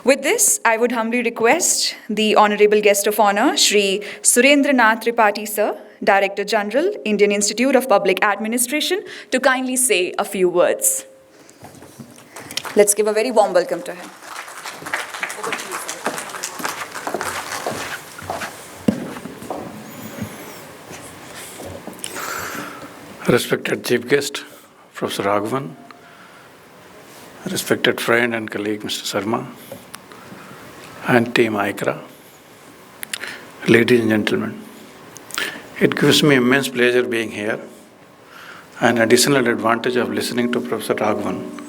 With this, I would humbly request the Honorable Guest of Honor, Shri SN Tripathi Sir, Director General, Indian Institute of Public Administration, to kindly say a few words. Let's give a very warm welcome to him. Over to you, sir. Respected Chief Guest, Professor Raghavan, respected friend and colleague Mr. Sharma, and team AICRA, ladies and gentlemen, it gives me immense pleasure being here. An additional advantage of listening to Professor Raghavan,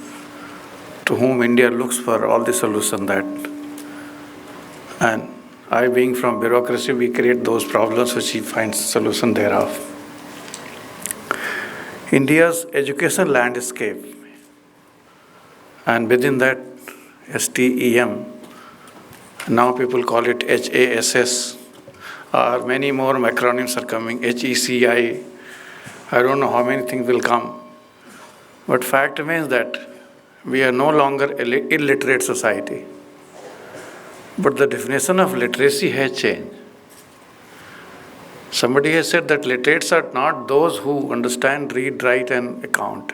to whom India looks for all the solution that, and I being from bureaucracy, we create those problems which he finds solution thereof. India's education landscape, and within that STEM, now people call it HASS, or many more acronyms are coming, HECI, I don't know how many things will come. But fact remains that we are no longer an illiterate society. But the definition of literacy has changed. Somebody has said that literates are not those who understand, read, write, and account.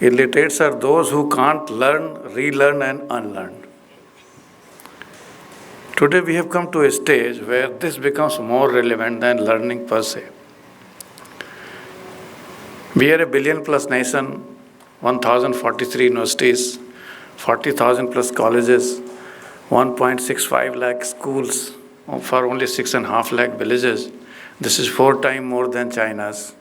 Illiterates are those who can't learn, relearn, and unlearn. Today we have come to a stage where this becomes more relevant than learning per se. We are a billion-plus nation, 1,043 universities, 40,000 plus colleges, 1.65 lakh schools for only 6.5 lakh villages. This is 4 times more than China's.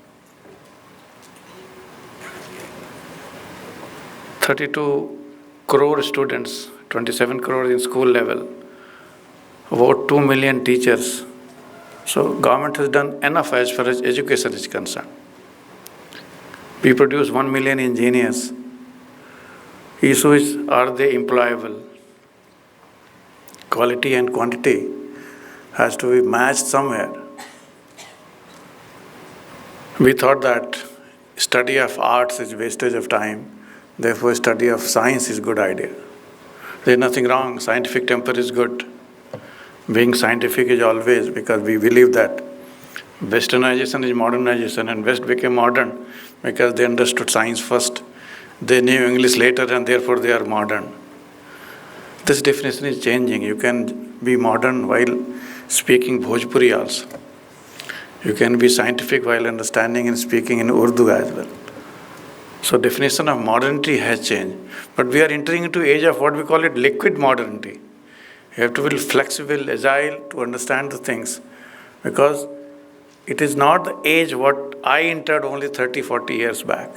32 crore students, 27 crore in school level, about 2 million teachers. So government has done enough as far as education is concerned. We produce 1 million engineers. Issue is, are they employable? Quality and quantity has to be matched somewhere. We thought that study of arts is wastage of time, therefore study of science is good idea. There's nothing wrong, scientific temper is good. Being scientific is always, because we believe that westernization is modernization, and West became modern because they understood science first. They knew English later, and therefore they are modern. This definition is changing. You can be modern while speaking Bhojpuri also. You can be scientific while understanding and speaking in Urdu as well. So definition of modernity has changed. But we are entering into age of what we call it liquid modernity. You have to be flexible, agile to understand the things, because it is not the age what I entered only 30, 40 years back.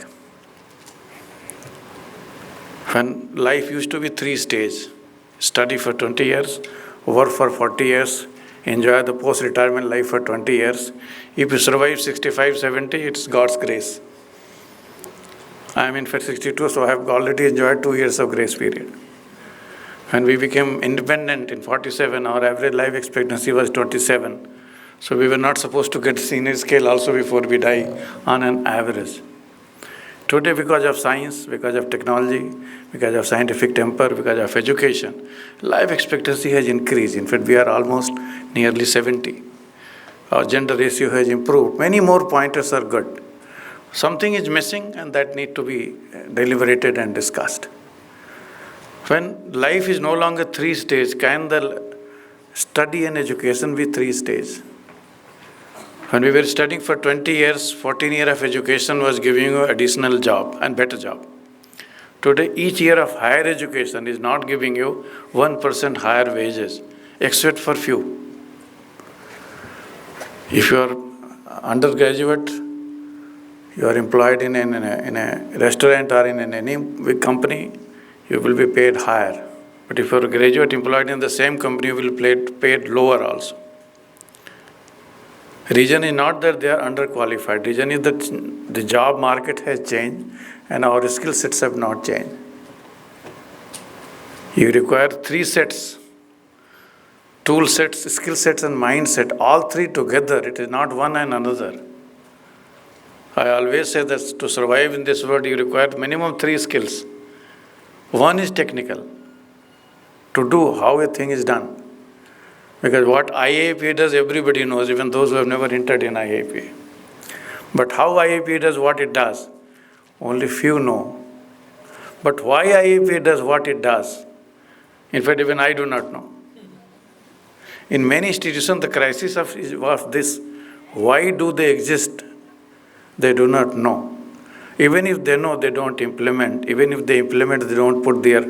When life used to be 3 stages: study for 20 years, work for 40 years, enjoy the post-retirement life for 20 years. If you survive 65, 70, it's God's grace. I am in fact 62, so I have already enjoyed 2 years of grace period. When we became independent in 47, our average life expectancy was 27. So we were not supposed to get senior scale also before we die on an average. Today, because of science, because of technology, because of scientific temper, because of education, life expectancy has increased. In fact, we are almost nearly 70. Our gender ratio has improved. Many more pointers are good. Something is missing, and that need to be deliberated and discussed. When life is no longer 3 stages, can the study and education be 3 stages? When we were studying for 20 years, 14 years of education was giving you additional job and better job. Today, each year of higher education is not giving you 1% higher wages, except for few. If you are undergraduate, you are employed in a restaurant or in any big company, you will be paid higher. But if you are a graduate employed in the same company, you will be paid lower also. Reason is not that they are underqualified. Reason is that the job market has changed and our skill sets have not changed. You require 3 sets: tool sets, skill sets, and mindset. All 3 together. It is not one and another. I always say that to survive in this world, you require minimum 3 skills. One is technical, to do how a thing is done. Because what IIPA does, everybody knows, even those who have never entered in IIPA. But how IIPA does what it does, only few know. But why IIPA does what it does, in fact, even I do not know. In many institutions, the crisis of this, why do they exist? They do not know. Even if they know, they don't implement. Even if they implement, they don't put their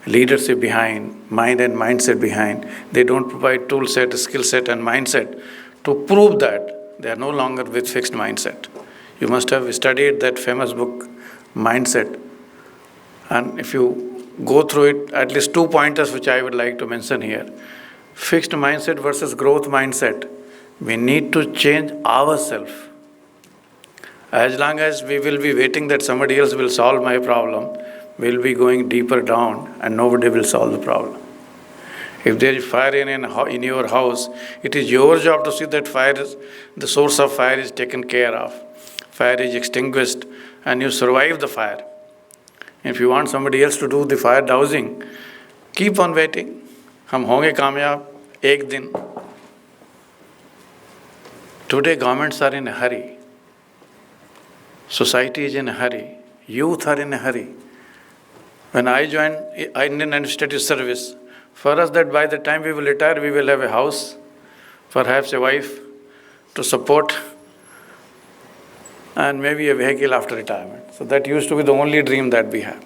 leadership behind, mind and mindset behind. They don't provide tool set, skill set and mindset to prove that they are no longer with fixed mindset. You must have studied that famous book, Mindset. And if you go through it, at least 2 pointers which I would like to mention here. Fixed mindset versus growth mindset. We need to change ourselves. As long as we will be waiting that somebody else will solve my problem, we'll be going deeper down and nobody will solve the problem. If there is fire in your house, it is your job to see that the source of fire is taken care of. Fire is extinguished and you survive the fire. If you want somebody else to do the fire dousing, keep on waiting. हम होंगे कामयाब एक दिन. Today governments are in a hurry. Society is in a hurry. Youth are in a hurry. When I joined Indian Administrative Service, for us that by the time we will retire, we will have a house, perhaps a wife to support, and maybe a vehicle after retirement. So that used to be the only dream that we have.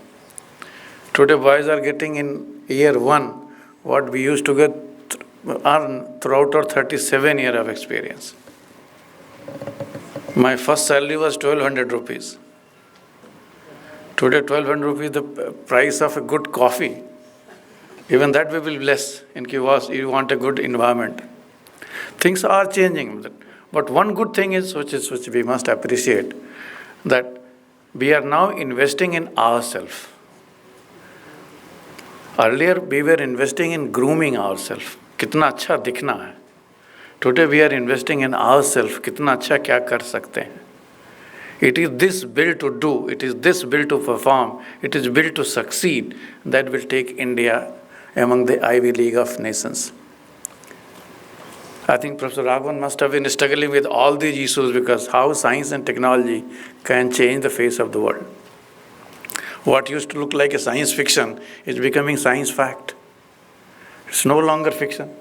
Today boys are getting in year one what we used to earn throughout our 37 years of experience. My first salary was 1,200 rupees. Today 1,200 rupees the price of a good coffee. Even that we will bless in case you want a good environment. Things are changing. But one good thing is, which we must appreciate, that we are now investing in ourselves. Earlier we were investing in grooming ourselves. कितना अच्छा दिखना है. Today we are investing in ourselves. कितना अच्छा क्या कर सकते हैं. It is this built to do, it is this built to perform, it is built to succeed that will take India among the Ivy League of nations. I think Professor Raghavan must have been struggling with all these issues because how science and technology can change the face of the world. What used to look like a science fiction is becoming science fact. It's no longer fiction.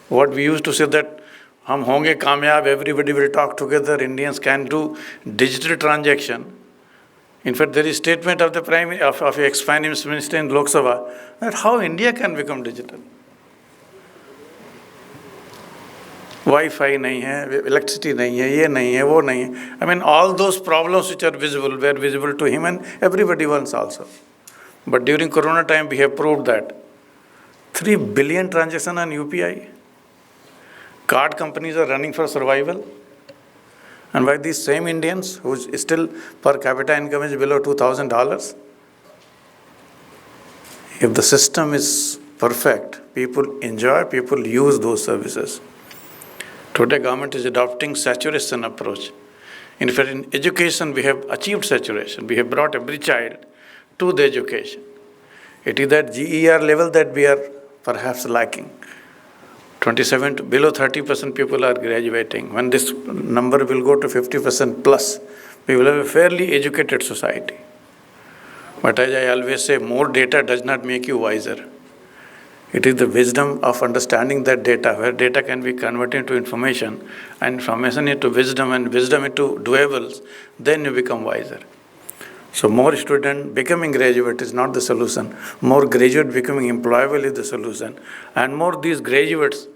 What we used to say that हम होंगे कामयाब, everybody will talk together, Indians can do digital transaction. In fact, there is statement of the of ex-finance minister in Lok Sabha that how India can become digital. Wi-Fi नहीं है, electricity नहीं है, ये नहीं है, वो नहीं है. I mean, all those problems which are visible were visible to him and everybody else also. But during Corona time, we have proved that 3 billion transactions on UPI. Card companies are running for survival. And by these same Indians, who still per capita income is below $2,000, if the system is perfect, people enjoy, people use those services. Today, government is adopting saturation approach. In fact, in education, we have achieved saturation. We have brought every child to the education. It is that GER level that we are perhaps lacking. 27 to below 30% people are graduating. When this number will go to 50% plus, we will have a fairly educated society. But as I always say, more data does not make you wiser. It is the wisdom of understanding that data, where data can be converted into information, and information into wisdom, and wisdom into doables, then you become wiser. So more student becoming graduate is not the solution. More graduate becoming employable is the solution. And more these graduates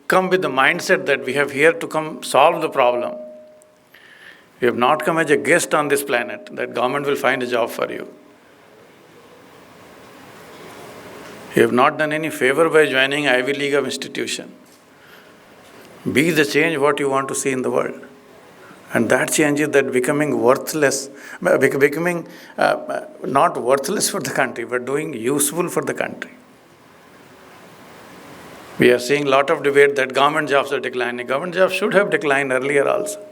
come with the mindset that we have here to come solve the problem. You have not come as a guest on this planet, that government will find a job for you. You have not done any favor by joining Ivy League of institution. Be the change what you want to see in the world. And that change is that becoming worthless, becoming not worthless for the country, but doing useful for the country. We are seeing a lot of debate that government jobs are declining. Government jobs should have declined earlier also.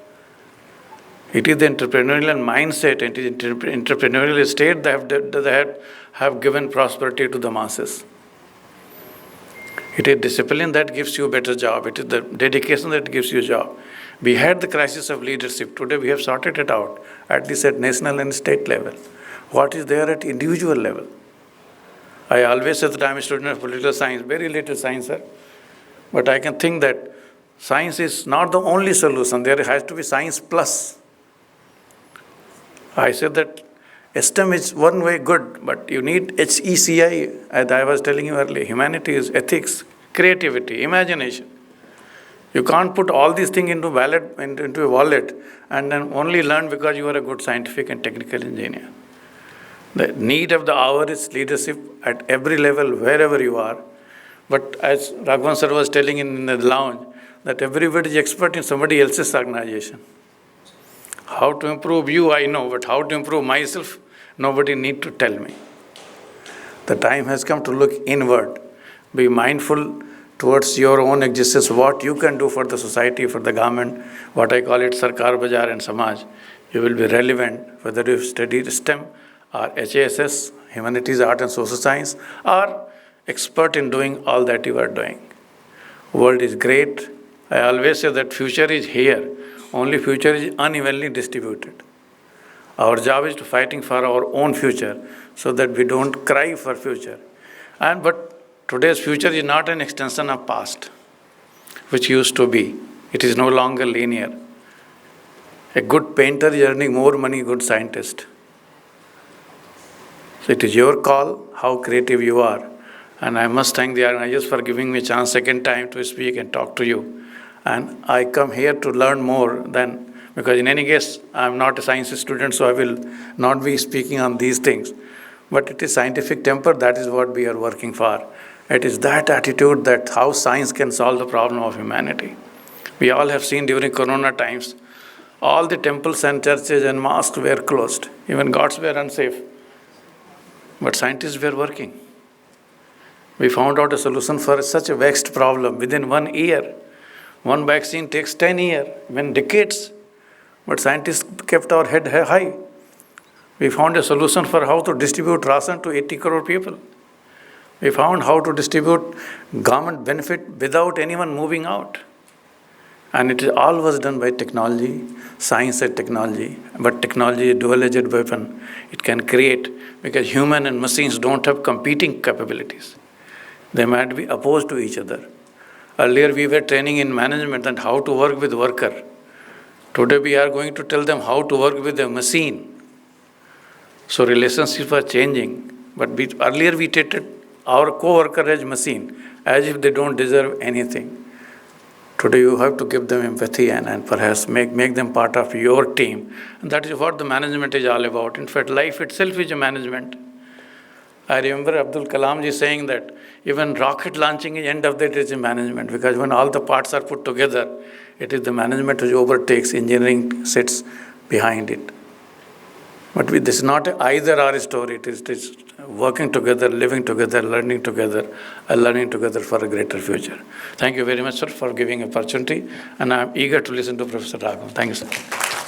It is the entrepreneurial mindset, it is the entrepreneurial state that have given prosperity to the masses. It is discipline that gives you a better job. It is the dedication that gives you a job. We had the crisis of leadership. Today we have sorted it out, at least at national and state level. What is there at individual level? I always say that I am a student of political science, very little science, sir. But I can think that science is not the only solution. There has to be science plus. I said that STEM is one way good, but you need HECI, as I was telling you earlier, humanities, ethics, creativity, imagination. You can't put all these things into a wallet and then only learn because you are a good scientific and technical engineer. The need of the hour is leadership at every level, wherever you are. But as Raghavan sir was telling in the lounge, that everybody is expert in somebody else's organization. How to improve you, I know, but how to improve myself, nobody need to tell me. The time has come to look inward. Be mindful towards your own existence, what you can do for the society, for the government, what I call it Sarkar, Bazaar and Samaj. You will be relevant, whether you studied STEM or HASS, Humanities, Art and Social Science, or expert in doing all that you are doing. World is great. I always say that future is here. Only future is unevenly distributed. Our job is to fighting for our own future so that we don't cry for future. But today's future is not an extension of past, which used to be. It is no longer linear. A good painter is earning more money than a good scientist. So it is your call how creative you are. And I must thank the organizers for giving me a chance second time to speak and talk to you. And I come here to learn more than, because in any case, I am not a science student, so I will not be speaking on these things. But it is scientific temper, that is what we are working for. It is that attitude that how science can solve the problem of humanity. We all have seen during Corona times, all the temples and churches and mosques were closed. Even gods were unsafe. But scientists were working. We found out a solution for such a vexed problem within 1 year. One vaccine takes 10 years, even decades. But scientists kept our head high. We found a solution for how to distribute ration to 80 crore people. We found how to distribute government benefit without anyone moving out. And it all was done by technology, science and technology. But technology is a dual-edged weapon. It can create, because human and machines don't have competing capabilities. They might be opposed to each other. Earlier we were training in management and how to work with worker. Today we are going to tell them how to work with a machine. So relationships are changing. But earlier we treated our co-worker as machine, as if they don't deserve anything. Today you have to give them empathy and perhaps make them part of your team. And that is what the management is all about. In fact, life itself is a management. I remember Abdul Kalam ji saying that even rocket launching is end of the day is a management, because when all the parts are put together, it is the management which overtakes, engineering sits behind it. But this is not an either-or story. It is working together, living together, learning together for a greater future. Thank you very much, sir, for giving opportunity. And I am eager to listen to Professor Raghavan. Thank you, sir.